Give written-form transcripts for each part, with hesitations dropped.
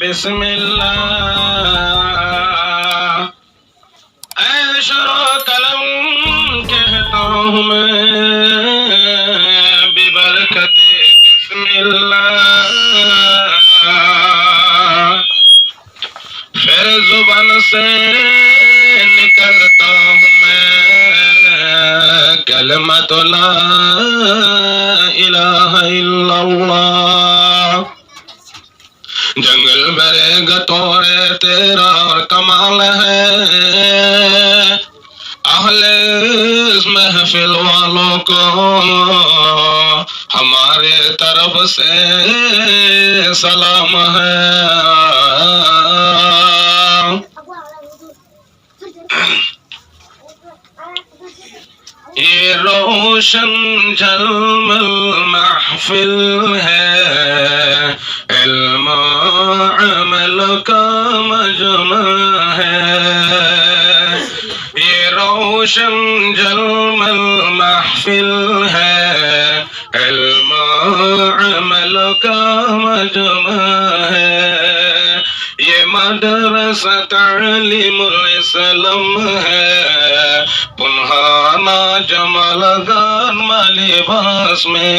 بسم اللہ اے شروع قلم کہتا ہوں میں ببرکت بسم اللہ پھر زبان سے نکلتا ہوں میں کلمۃ لا الہ الا اللہ جنگل برے گتورے تیرا کمال ہے اہل اس محفل والوں کو ہمارے طرف سے سلام ہے یہ روشن جلمل محفل ہے علم و عمل کا مجمع ہے یہ روشن جلمل محفل ہے علم و عمل کا مجمع ہے یہ مدرسہ تعلیم الاسلام ہے پنہانا جمال گرم لباس میں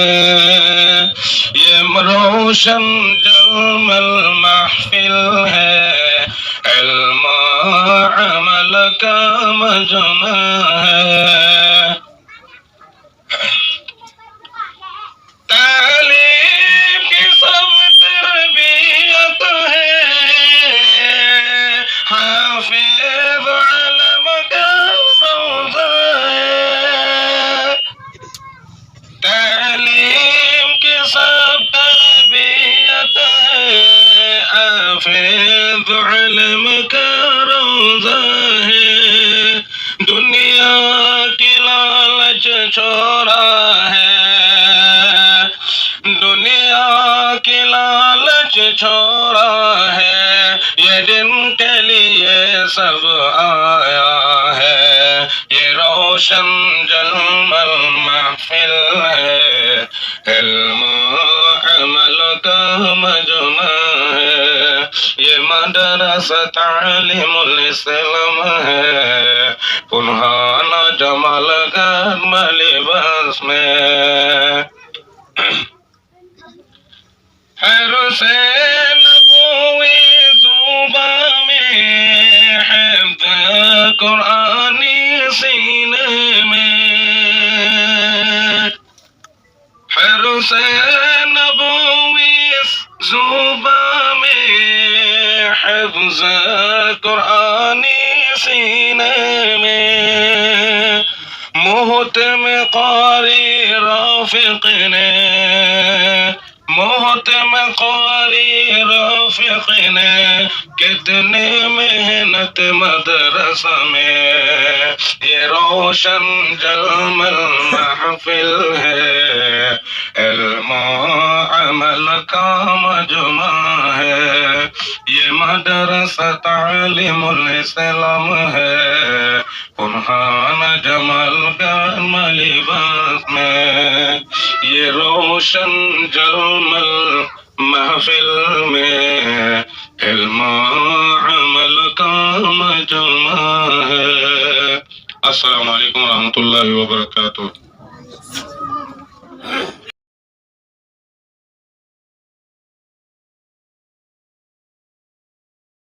یہ روشن جلمل محفل ہے علم و عمل کا مجمع ہے تعلیم کی سب تربیت ہے حافظ علم کا روضہ ہے تعلیم کی سب تربیت ہے حافظ علم کا روضہ ہے دنیا کی لالچ چھوڑا ہے دنیا کی لالچ چھوڑا ہے یہ دن کے لیے سب آیا ہے یہ روشن جلمل محفل ہے علم و عمل کا مجمع ہے یہ مدرسہ تعلیم الاسلام ہے پنہانا جمال گرم لباس میں حرس نبوی زباں میں حفظ قرآنی سینے میں حرس نبوی زباں میں حفظ قرآنی سینے میں محتم قاری رافق نے محتم قاری رافق نے کتنی محنت مدرسہ میں یہ روشن جلمل محفل ہے علم و عمل کا مجمع ہے یہ مدرسہ تعلیم الاسلام ہے پنہانا جمال گرم لباس میں یہ روشن جلمل محفل میں علم و عمل کا مجمع ہے السلام علیکم ورحمۃ اللہ وبرکاتہ